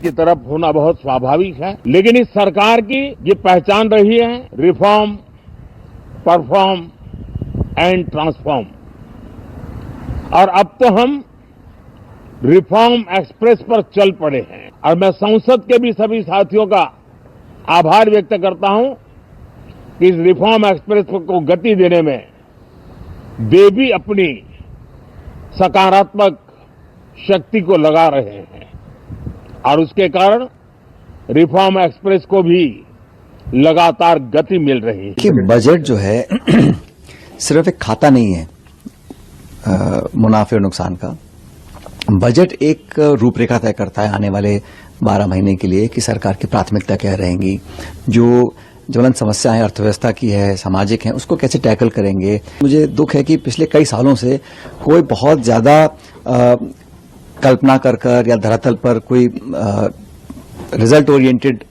की तरफ होना बहुत स्वाभाविक है, लेकिन इस सरकार की ये पहचान रही है रिफॉर्म, परफॉर्म एंड ट्रांसफॉर्म। और अब तो हम रिफॉर्म एक्सप्रेस पर चल पड़े हैं और मैं संसद के भी सभी साथियों का आभार व्यक्त करता हूं कि इस रिफॉर्म एक्सप्रेस को गति देने में वे भी अपनी सकारात्मक शक्ति को लगा रहे हैं और उसके कारण रिफॉर्म एक्सप्रेस को भी लगातार गति मिल रही है। कि बजट जो है सिर्फ एक खाता नहीं है मुनाफे और नुकसान का। बजट एक रूपरेखा तय करता है आने वाले 12 महीने के लिए कि सरकार की प्राथमिकता क्या रहेंगी, जो ज्वलंत समस्याएं अर्थव्यवस्था की है, सामाजिक हैं, उसको कैसे टैकल करेंगे। मुझे दुख है कि पिछले कई सालों से कोई बहुत ज्यादा कल्पना कर या धरातल पर कोई रिजल्ट ओरिएंटेड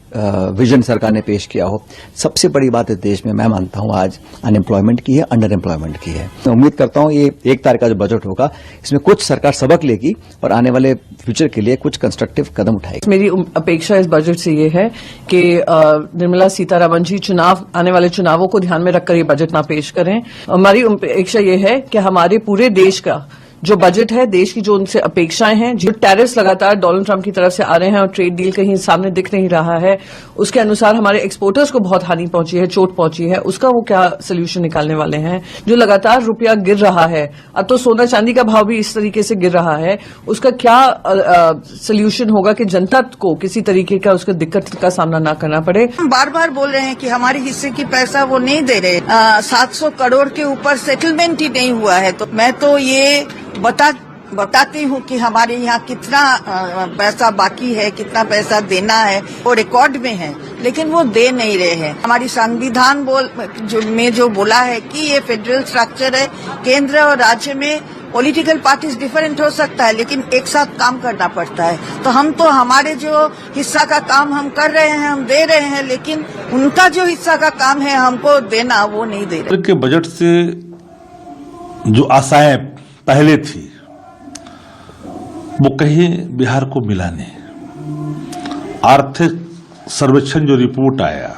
विजन सरकार ने पेश किया हो। सबसे बड़ी बात इस देश में मैं मानता हूं आज अनएम्प्लॉयमेंट की है, अंडर एम्प्लॉयमेंट की है। मैं उम्मीद करता हूं ये 1 तारीख का जो बजट होगा इसमें कुछ सरकार सबक लेगी और आने वाले फ्यूचर के लिए कुछ कंस्ट्रक्टिव कदम उठाएगी। मेरी अपेक्षा इस बजट से ये है कि निर्मला सीतारमण जी आने वाले चुनावों को ध्यान में रखकर ये बजट ना पेश करें। हमारी अपेक्षा ये है कि हमारे पूरे देश का जो बजट है, देश की जो उनसे अपेक्षाएं हैं, जो टैरिफ्स लगातार डोनाल्ड ट्रंप की तरफ से आ रहे हैं और ट्रेड डील कहीं सामने दिख नहीं रहा है, उसके अनुसार हमारे एक्सपोर्टर्स को बहुत हानि पहुंची है, चोट पहुंची है, उसका वो क्या सोल्यूशन निकालने वाले हैं। जो लगातार रुपया गिर रहा है, अब तो सोना चांदी का भाव भी इस तरीके से गिर रहा है, उसका क्या सोल्यूशन होगा कि जनता को किसी तरीके का उसका दिक्कत का सामना न करना पड़े। हम बार बार बोल रहे हैं कि हमारे हिस्से की पैसा वो नहीं दे रहे। 700 करोड़ के ऊपर सेटलमेंट ही नहीं हुआ है। तो मैं तो ये बताती हूँ कि हमारे यहाँ कितना पैसा बाकी है, कितना पैसा देना है, वो रिकॉर्ड में है, लेकिन वो दे नहीं रहे हैं। हमारी संविधान में जो बोला है कि ये फेडरल स्ट्रक्चर है, केंद्र और राज्य में पॉलिटिकल पार्टीज डिफरेंट हो सकता है, लेकिन एक साथ काम करना पड़ता है। तो हम तो हमारे जो हिस्सा का काम हम कर रहे हैं, हम दे रहे हैं, लेकिन उनका जो हिस्सा का काम है हमको देना, वो नहीं दे रहे। के बजट से जो आशाएं पहले थी वो कहीं बिहार को मिला नहीं। आर्थिक सर्वेक्षण जो रिपोर्ट आया,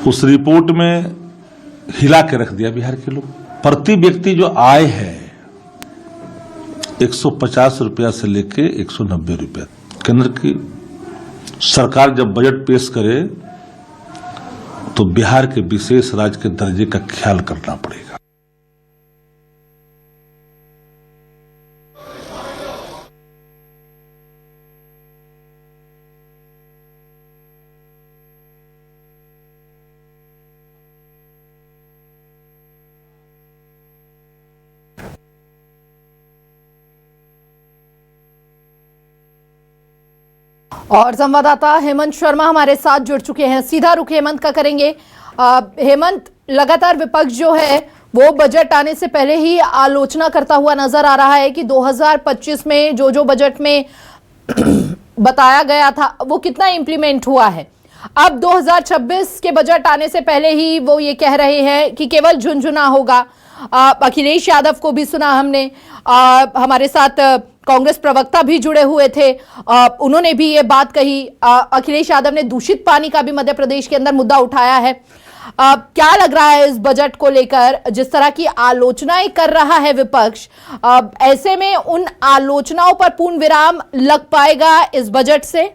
उस रिपोर्ट में हिला के रख दिया बिहार के लोग। प्रति व्यक्ति जो आय है 150 रुपया से लेके 190 रुपया। केंद्र की सरकार जब बजट पेश करे तो बिहार के विशेष राज्य के दर्जे का ख्याल करना पड़ेगा। और संवाददाता हेमंत शर्मा हमारे साथ जुड़ चुके हैं। सीधा रुख हेमंत का करेंगे। हेमंत, लगातार विपक्ष जो है वो बजट आने से पहले ही आलोचना करता हुआ नजर आ रहा है कि 2025 में जो बजट में बताया गया था वो कितना इंप्लीमेंट हुआ है। अब 2026 के बजट आने से पहले ही वो ये कह रहे हैं कि केवल झुनझुना होगा। अखिलेश यादव को भी सुना हमने, हमारे साथ कांग्रेस प्रवक्ता भी जुड़े हुए थे, उन्होंने भी ये बात कही। अखिलेश यादव ने दूषित पानी का भी मध्य प्रदेश के अंदर मुद्दा उठाया है। क्या लग रहा है इस बजट को लेकर, जिस तरह की आलोचनाएं कर रहा है विपक्ष, ऐसे में उन आलोचनाओं पर पूर्ण विराम लग पाएगा इस बजट से?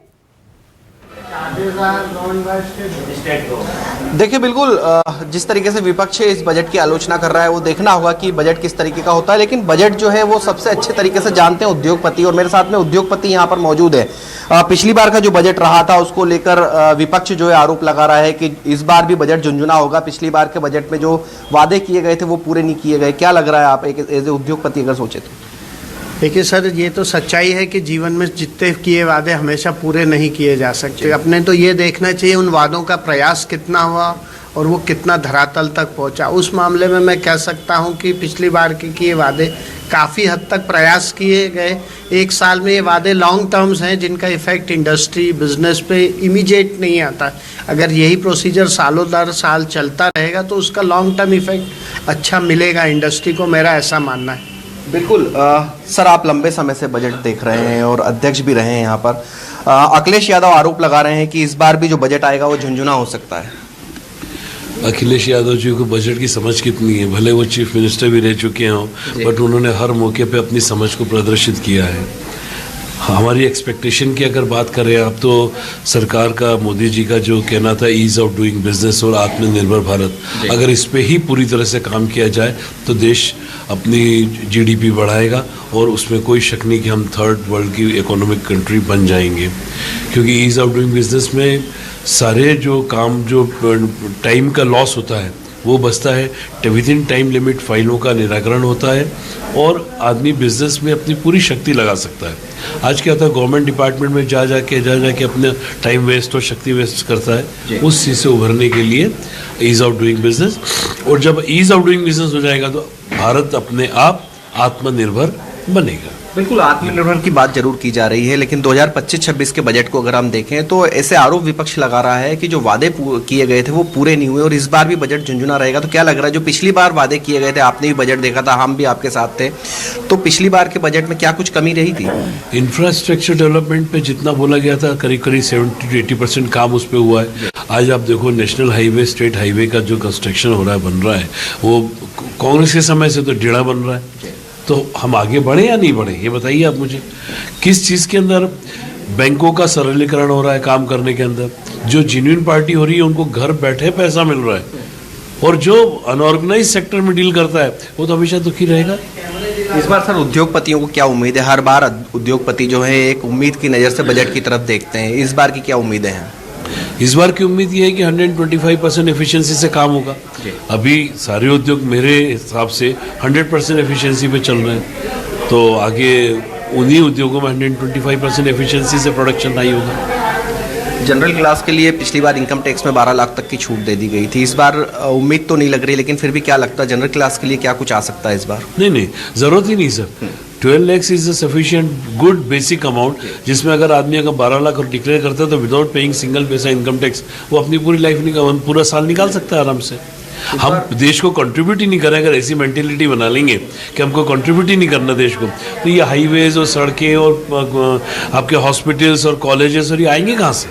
देखिए, बिल्कुल जिस तरीके से विपक्ष इस बजट की आलोचना कर रहा है वो देखना होगा कि बजट किस तरीके का होता है। लेकिन बजट जो है वो सबसे अच्छे तरीके से जानते हैं उद्योगपति, और मेरे साथ में उद्योगपति यहाँ पर मौजूद है। पिछली बार का जो बजट रहा था उसको लेकर विपक्ष जो है आरोप लगा रहा है कि इस बार भी बजट झुनझुना होगा। पिछली बार के बजट में जो वादे किए गए थे वो पूरे नहीं किए गए। क्या लग रहा है आप एक एज ए उद्योगपति अगर सोचे तो? देखिए सर, ये तो सच्चाई है कि जीवन में जितने किए वादे हमेशा पूरे नहीं किए जा सकते। अपने तो ये देखना चाहिए उन वादों का प्रयास कितना हुआ और वो कितना धरातल तक पहुंचा। उस मामले में मैं कह सकता हूं कि पिछली बार के किए वादे काफ़ी हद तक प्रयास किए गए। एक साल में ये वादे लॉन्ग टर्म्स हैं जिनका इफेक्ट इंडस्ट्री बिजनेस पे इमीडिएट नहीं आता। अगर यही प्रोसीजर सालों दर साल चलता रहेगा तो उसका लॉन्ग टर्म इफेक्ट अच्छा मिलेगा इंडस्ट्री को, मेरा ऐसा मानना है। बिल्कुल सर, आप लंबे समय से बजट देख रहे हैं और अध्यक्ष भी रहे हैं यहाँ पर। अखिलेश यादव आरोप लगा रहे हैं कि इस बार भी जो बजट आएगा वो झुंझुना हो सकता है। अखिलेश यादव जी को बजट की समझ कितनी है, भले वो चीफ मिनिस्टर भी रह चुके हों, बट उन्होंने हर मौके पे अपनी समझ को प्रदर्शित किया है। हमारी एक्सपेक्टेशन की अगर बात करें आप, तो सरकार का, मोदी जी का जो कहना था ईज ऑफ डूइंग बिजनेस और आत्मनिर्भर भारत, अगर इस पे ही पूरी तरह से काम किया जाए तो देश अपनी जीडीपी बढ़ाएगा और उसमें कोई शक नहीं कि हम थर्ड वर्ल्ड की इकोनॉमिक कंट्री बन जाएंगे। क्योंकि ईज ऑफ डूइंग बिजनेस में सारे जो काम, जो टाइम का लॉस होता है वो बचता है, विद इन टाइम लिमिट फाइलों का निराकरण होता है और आदमी बिजनेस में अपनी पूरी शक्ति लगा सकता है। आज क्या होता है, गवर्नमेंट डिपार्टमेंट में जा जाके अपना टाइम वेस्ट और शक्ति वेस्ट करता है। उस चीज़ से उभरने के लिए ईज ऑफ डूइंग बिजनेस, और जब ईज ऑफ डूइंग बिजनेस हो जाएगा तो भारत अपने आप आत्मनिर्भर बनेगा। बिल्कुल, आत्मनिर्भर की बात जरूर की जा रही है, लेकिन 2025-26 के बजट को अगर हम देखें तो ऐसे आरोप विपक्ष लगा रहा है कि जो वादे किए गए थे वो पूरे नहीं हुए और इस बार भी बजट झुंझुना रहेगा। तो क्या लग रहा है, जो पिछली बार वादे किए गए थे, आपने भी बजट देखा था, हम भी आपके साथ थे, तो पिछली बार के बजट में क्या कुछ कमी रही थी? इंफ्रास्ट्रक्चर डेवलपमेंट पे जितना बोला गया था, करीब 70-80% काम उस पर हुआ है। आज आप देखो, नेशनल हाईवे, स्टेट हाईवे का जो कंस्ट्रक्शन हो रहा है, बन रहा है, वो कांग्रेस के समय से तो डेढ़ा बन रहा है। तो हम आगे बढ़े या नहीं बढ़े, ये बताइए आप मुझे। किस चीज़ के अंदर बैंकों का सरलीकरण हो रहा है काम करने के अंदर, जो जेन्युइन पार्टी हो रही है उनको घर बैठे पैसा मिल रहा है, और जो अनऑर्गेनाइज सेक्टर में डील करता है वो तो हमेशा दुखी रहेगा। इस बार सर उद्योगपतियों को क्या उम्मीद है? हर बार उद्योगपति जो है एक उम्मीद की नज़र से बजट की तरफ देखते हैं, इस बार की क्या उम्मीदें हैं? इस बार की उम्मीद ये है कि 125% एफिशिएंसी से काम होगा। अभी सारे उद्योग मेरे हिसाब से 100% एफिशिएंसी पे चल रहे हैं, तो आगे उन्हीं उद्योगों में 125% एफिशिएंसी से प्रोडक्शन नहीं होगा। जनरल क्लास के लिए पिछली बार इनकम टैक्स में 12 लाख तक की छूट दे दी गई थी, इस बार उम्मीद तो नहीं लग रही, लेकिन फिर भी क्या लगता है जनरल क्लास के लिए क्या कुछ आ सकता है इस बार? नहीं, ज़रूरत ही नहीं sir. 12 lakh is a sufficient good basic amount, जिसमें अगर आदमी अगर 12 लाख और डिक्लेयर करता है तो विदाउट पेइंग सिंगल पैसा इनकम टैक्स वो अपनी पूरी लाइफ पूरा साल निकाल सकता है आराम से। हम देश को कंट्रीब्यूट ही नहीं करें, अगर ऐसी मेंटेलिटी बना लेंगे कि हमको कंट्रीब्यूट ही नहीं करना देश को, तो ये हाईवेज और सड़कें और आपके हॉस्पिटल्स और कॉलेजेस और ये आएंगे कहाँ से?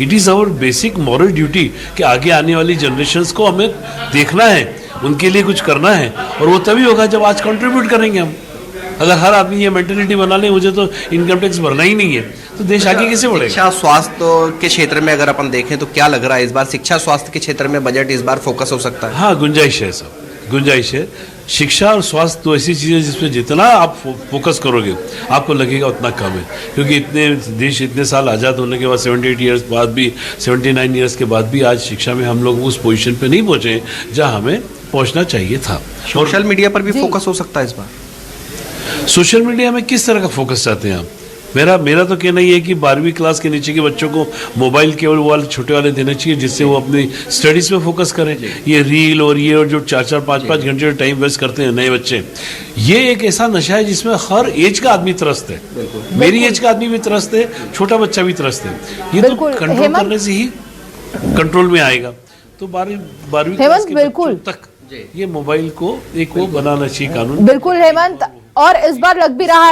It is our basic moral duty कि आगे आने वाली जनरेशन्स को हमें देखना है, उनके लिए कुछ करना है, और वो तभी होगा जब आज कंट्रीब्यूट करेंगे हम। अगर हर आदमी ये मेंटेलिटी बना ले मुझे तो इनकम टैक्स भरना ही नहीं है, तो देश आगे कैसे बढ़ेगा? शिक्षा स्वास्थ्य के क्षेत्र में अगर अपन देखें तो क्या लग रहा है इस बार शिक्षा स्वास्थ्य के क्षेत्र में बजट इस बार फोकस हो सकता है? हाँ, गुंजाइश है सब, गुंजाइश है। शिक्षा और स्वास्थ्य तो ऐसी चीज़ें जिसमें जितना आप फोकस करोगे आपको लगेगा उतना कम है, क्योंकि देश इतने साल आज़ाद होने के बाद 78 ईयर्स बाद भी, 79 ईयर्स के बाद भी आज शिक्षा में हम लोग उस पोजीशन पे नहीं पहुँचे जहाँ हमें पहुँचना चाहिए था। सोशल मीडिया पर भी फोकस हो सकता है इस बार? सोशल मीडिया में किस तरह का फोकस चाहते हैं आप? मेरा तो कहना ये है कि 12वीं क्लास के नीचे के बच्चों को मोबाइल केवल वो वाले छोटे वाले देने चाहिए, जिससे वो अपनी स्टडीज में फोकस करें। ये रील और ये और जो 4-4, 5-5 घंटे टाइम वेस्ट करते हैं नए बच्चे, ये एक ऐसा नशा है जिसमें हर एज का आदमी त्रस्त है। मेरी एज का आदमी भी त्रस्त है, छोटा बच्चा भी त्रस्त है। ये तो कंट्रोल करने से ही कंट्रोल में आएगा। तो 12वीं क्लास के बच्चों तक ये मोबाइल को एक वो बनाना चाहिए कानून। बिल्कुल हेमंत, और इस बार लग भी रहा है